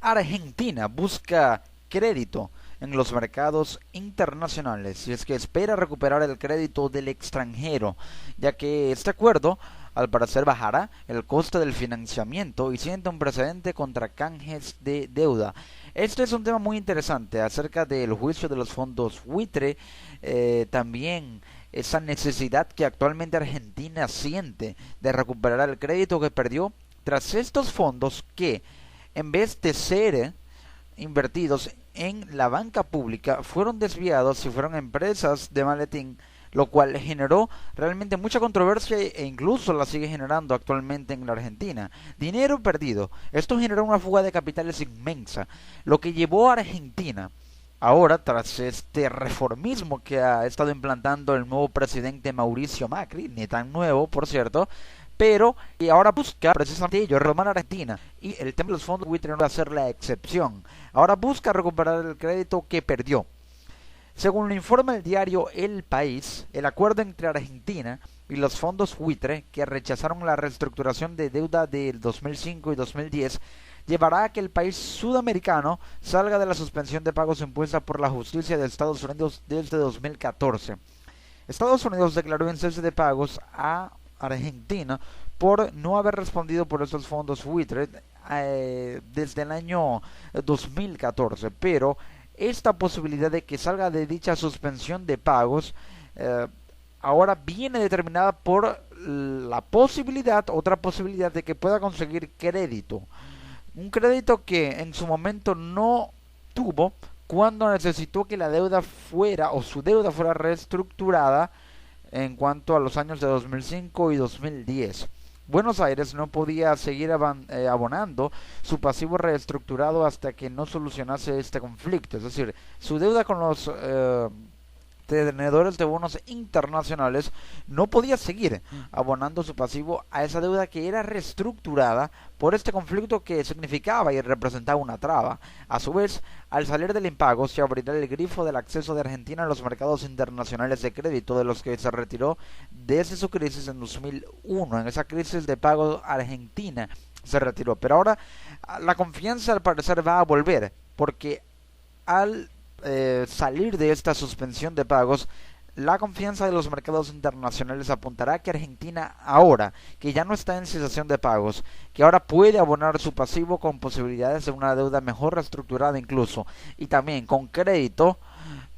Argentina busca crédito en los mercados internacionales y es que espera recuperar el crédito del extranjero, ya que este acuerdo al parecer bajará el coste del financiamiento y sienta un precedente contra canjes de deuda. Este es un tema muy interesante acerca del juicio de los fondos buitre, también esa necesidad que actualmente Argentina siente de recuperar el crédito que perdió tras estos fondos que, en vez de ser invertidos en la banca pública, fueron desviados y fueron empresas de maletín, lo cual generó realmente mucha controversia e incluso la sigue generando actualmente en la Argentina. Dinero perdido. Esto generó una fuga de capitales inmensa, lo que llevó a Argentina ahora, tras este reformismo que ha estado implantando el nuevo presidente Mauricio Macri, ni tan nuevo por cierto, pero y ahora busca precisamente ello, retomar Argentina, y el tema de los fondos buitre no va a ser la excepción. Ahora busca recuperar el crédito que perdió. Según lo informa el diario El País, el acuerdo entre Argentina y los fondos buitre, que rechazaron la reestructuración de deuda del 2005 y 2010, llevará a que el país sudamericano salga de la suspensión de pagos impuesta por la justicia de Estados Unidos desde 2014. Estados Unidos declaró en cese de pagos a Argentina por no haber respondido por estos fondos buitre desde el año 2014, pero esta posibilidad de que salga de dicha suspensión de pagos ahora viene determinada por la posibilidad, otra posibilidad de que pueda conseguir crédito, un crédito que en su momento no tuvo cuando necesitó que la deuda fuera o su deuda fuera reestructurada en cuanto a los años de 2005 y 2010. Buenos Aires no podía seguir abonando su pasivo reestructurado hasta que no solucionase este conflicto, es decir, su deuda con los tenedores de bonos internacionales no podía seguir abonando su pasivo a esa deuda que era reestructurada por este conflicto que significaba y representaba una traba. A su vez, al salir del impago se abrirá el grifo del acceso de Argentina a los mercados internacionales de crédito de los que se retiró desde su crisis en 2001. En esa crisis de pago Argentina se retiró, pero ahora la confianza al parecer va a volver porque al salir de esta suspensión de pagos, la confianza de los mercados internacionales apuntará a que Argentina ahora, que ya no está en cesación de pagos, que ahora puede abonar su pasivo con posibilidades de una deuda mejor reestructurada incluso, y también con crédito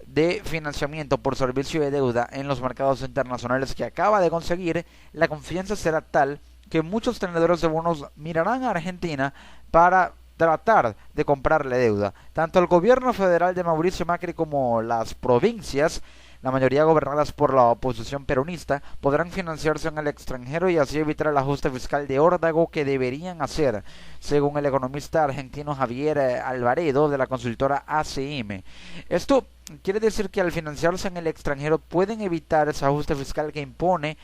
de financiamiento por servicio de deuda en los mercados internacionales que acaba de conseguir, la confianza será tal que muchos tenedores de bonos mirarán a Argentina para tratar de comprarle deuda. Tanto el gobierno federal de Mauricio Macri como las provincias, la mayoría gobernadas por la oposición peronista, podrán financiarse en el extranjero y así evitar el ajuste fiscal de órdago que deberían hacer, según el economista argentino Javier Alvaredo de la consultora ACM. Esto quiere decir que al financiarse en el extranjero pueden evitar ese ajuste fiscal que impone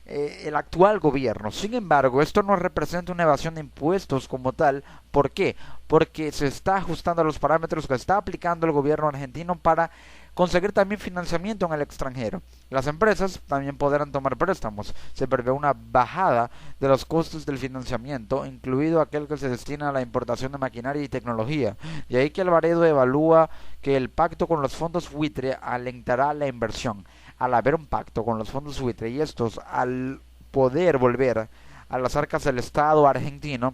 el actual gobierno. Sin embargo, esto no representa una evasión de impuestos como tal. ¿Por qué? Porque se está ajustando a los parámetros que está aplicando el gobierno argentino para conseguir también financiamiento en el extranjero. Las empresas también podrán tomar préstamos. Se prevé una bajada de los costos del financiamiento, incluido aquel que se destina a la importación de maquinaria y tecnología. De ahí que Alvaredo evalúa que el pacto con los fondos buitre alentará la inversión. Al haber un pacto con los fondos buitre y estos al poder volver a las arcas del Estado argentino,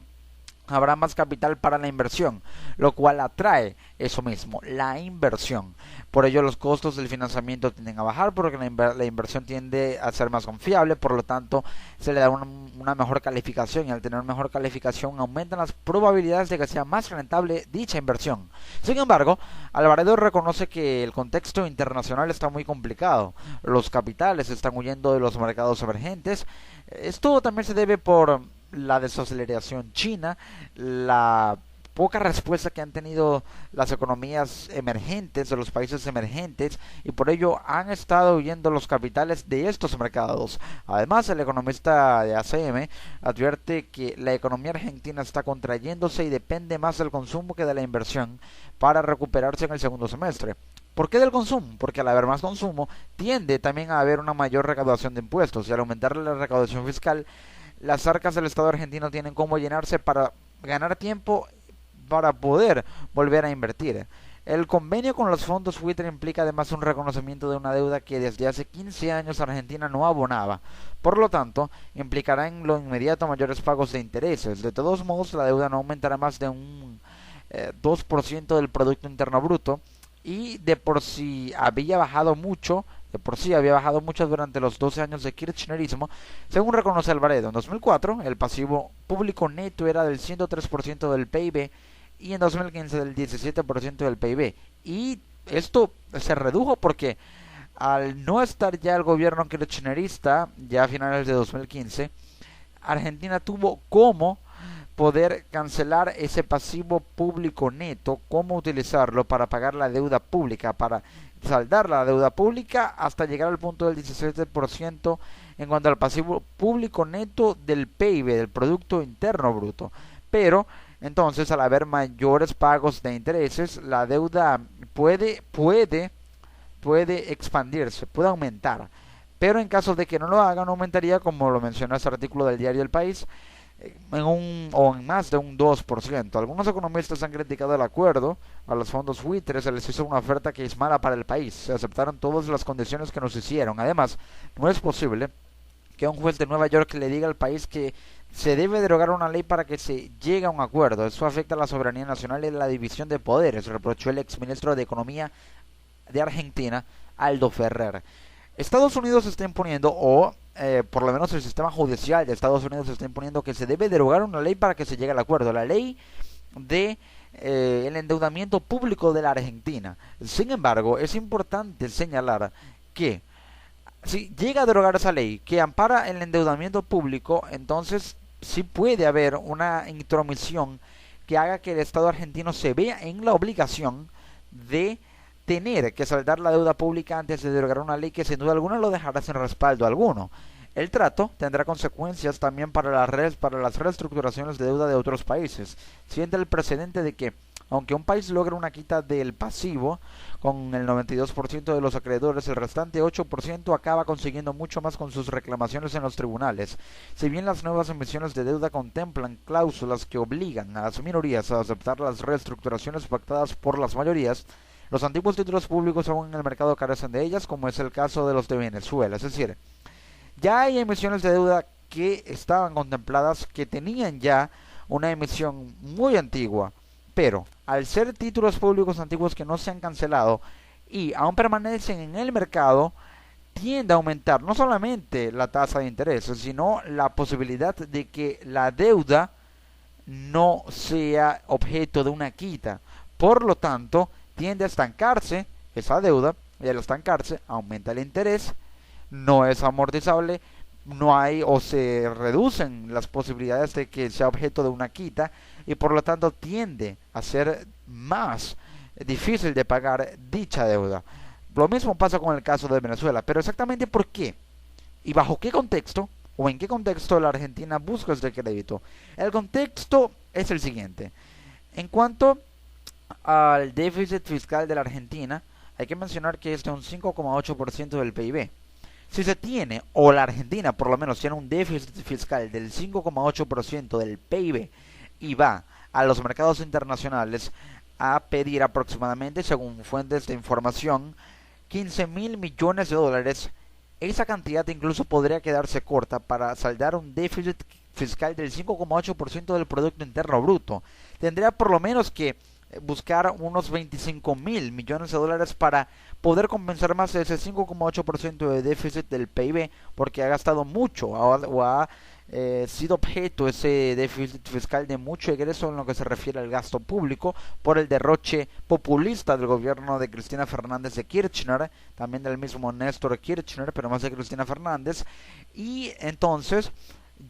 habrá más capital para la inversión, lo cual atrae eso mismo, la inversión. Por ello los costos del financiamiento tienden a bajar porque la inversión tiende a ser más confiable, por lo tanto se le da una mejor calificación y al tener mejor calificación aumentan las probabilidades de que sea más rentable dicha inversión. Sin embargo, Alvaredo reconoce que el contexto internacional está muy complicado, los capitales están huyendo de los mercados emergentes. Esto también se debe por la desaceleración china, la poca respuesta que han tenido las economías emergentes de los países emergentes y por ello han estado huyendo los capitales de estos mercados. Además, el economista de ACM advierte que la economía argentina está contrayéndose y depende más del consumo que de la inversión para recuperarse en el segundo semestre. ¿Por qué del consumo? Porque al haber más consumo tiende también a haber una mayor recaudación de impuestos y al aumentar la recaudación fiscal las arcas del Estado argentino tienen cómo llenarse para ganar tiempo para poder volver a invertir. El convenio con los fondos buitre implica además un reconocimiento de una deuda que desde hace 15 años Argentina no abonaba. Por lo tanto, implicará en lo inmediato mayores pagos de intereses. De todos modos, la deuda no aumentará más de un 2% del Producto Interno Bruto, y de por sí había bajado mucho durante los 12 años de kirchnerismo, según reconoce Alvarado. En 2004, el pasivo público neto era del 103% del PIB y en 2015 del 17% del PIB. Y esto se redujo porque al no estar ya el gobierno kirchnerista, ya a finales de 2015, Argentina tuvo como poder cancelar ese pasivo público neto, cómo utilizarlo para pagar la deuda pública, para saldar la deuda pública hasta llegar al punto del 17% en cuanto al pasivo público neto del PIB, del Producto Interno Bruto. Pero entonces, al haber mayores pagos de intereses, la deuda puede expandirse, puede aumentar. Pero en caso de que no lo hagan, aumentaría, como lo mencionó este artículo del diario El País, en más de un 2%. Algunos economistas han criticado el acuerdo. A los fondos buitres se les hizo una oferta que es mala para el país. Se aceptaron todas las condiciones que nos hicieron. Además, no es posible que un juez de Nueva York le diga al país que se debe derogar una ley para que se llegue a un acuerdo. Eso afecta a la soberanía nacional y la división de poderes, reprochó el exministro de Economía de Argentina, Aldo Ferrer. Estados Unidos se está imponiendo, por lo menos el sistema judicial de Estados Unidos se está imponiendo, que se debe derogar una ley para que se llegue al acuerdo, la ley de el endeudamiento público de la Argentina. Sin embargo, es importante señalar que si llega a derogar esa ley que ampara el endeudamiento público, entonces sí puede haber una intromisión que haga que el Estado argentino se vea en la obligación de tener que saldar la deuda pública antes de derogar una ley que sin duda alguna lo dejará sin respaldo alguno. El trato tendrá consecuencias también para las reestructuraciones de deuda de otros países. Siente el precedente de que, aunque un país logra una quita del pasivo con el 92% de los acreedores, el restante 8% acaba consiguiendo mucho más con sus reclamaciones en los tribunales. Si bien las nuevas emisiones de deuda contemplan cláusulas que obligan a las minorías a aceptar las reestructuraciones pactadas por las mayorías, los antiguos títulos públicos aún en el mercado carecen de ellas, como es el caso de los de Venezuela. Es decir, ya hay emisiones de deuda que estaban contempladas, que tenían ya una emisión muy antigua, pero al ser títulos públicos antiguos que no se han cancelado y aún permanecen en el mercado, tiende a aumentar no solamente la tasa de interés, sino la posibilidad de que la deuda no sea objeto de una quita. Por lo tanto, tiende a estancarse esa deuda, y al estancarse aumenta el interés, no es amortizable, no hay o se reducen las posibilidades de que sea objeto de una quita, y por lo tanto tiende a ser más difícil de pagar dicha deuda. Lo mismo pasa con el caso de Venezuela, pero exactamente por qué y bajo qué contexto o en qué contexto la Argentina busca este crédito. El contexto es el siguiente: en cuanto al déficit fiscal de la Argentina, hay que mencionar que es de un 5,8% del PIB. Si se tiene, o la Argentina por lo menos tiene un déficit fiscal del 5,8% del PIB y va a los mercados internacionales a pedir aproximadamente, según fuentes de información, 15.000 millones de dólares, esa cantidad incluso podría quedarse corta para saldar un déficit fiscal del 5,8% del Producto Interno Bruto. Tendría por lo menos que buscar unos 25.000 millones de dólares para poder compensar más de ese 5,8% de déficit del PIB, porque ha gastado mucho o ha sido objeto ese déficit fiscal de mucho egreso en lo que se refiere al gasto público por el derroche populista del gobierno de Cristina Fernández de Kirchner, también del mismo Néstor Kirchner, pero más de Cristina Fernández. Y entonces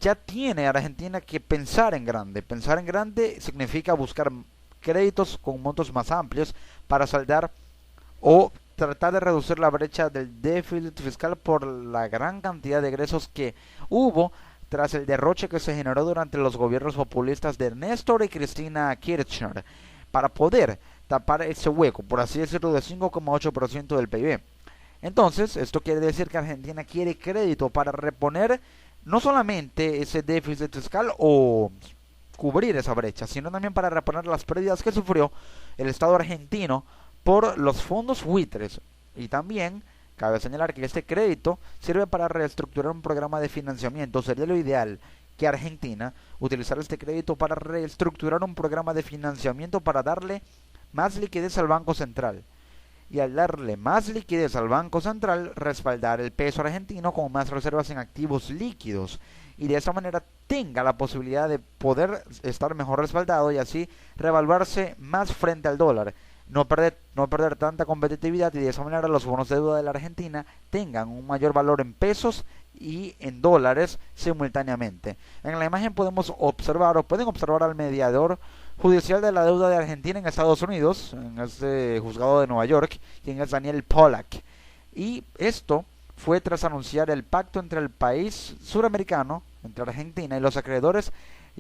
ya tiene Argentina que pensar en grande. Pensar en grande significa buscar créditos con montos más amplios para saldar o tratar de reducir la brecha del déficit fiscal por la gran cantidad de egresos que hubo tras el derroche que se generó durante los gobiernos populistas de Néstor y Cristina Kirchner, para poder tapar ese hueco, por así decirlo, de 5,8% del PIB. Entonces, esto quiere decir que Argentina quiere crédito para reponer no solamente ese déficit fiscal o cubrir esa brecha, sino también para reponer las pérdidas que sufrió el Estado argentino por los fondos buitres. Y también cabe señalar que este crédito sirve para reestructurar un programa de financiamiento. Sería lo ideal que Argentina utilizara este crédito para reestructurar un programa de financiamiento para darle más liquidez al Banco Central. Y al darle más liquidez al Banco Central, respaldar el peso argentino con más reservas en activos líquidos. Y de esa manera tenga la posibilidad de poder estar mejor respaldado y así revaluarse más frente al dólar. No perder tanta competitividad y de esa manera los bonos de deuda de la Argentina tengan un mayor valor en pesos y en dólares simultáneamente. En la imagen podemos observar o pueden observar al mediador judicial de la deuda de Argentina en Estados Unidos, en este juzgado de Nueva York, quien es Daniel Pollack. Y esto fue tras anunciar el pacto entre el país suramericano, entre Argentina y los acreedores,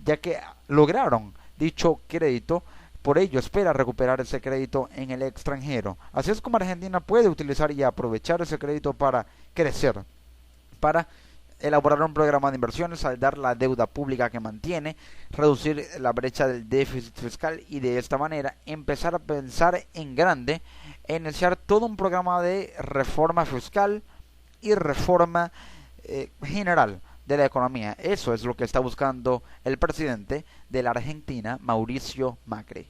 ya que lograron dicho crédito. Por ello espera recuperar ese crédito en el extranjero. Así es como Argentina puede utilizar y aprovechar ese crédito para crecer, para elaborar un programa de inversiones, saldar la deuda pública que mantiene, reducir la brecha del déficit fiscal y de esta manera empezar a pensar en grande, iniciar todo un programa de reforma fiscal y reforma general de la economía. Eso es lo que está buscando el presidente de la Argentina, Mauricio Macri.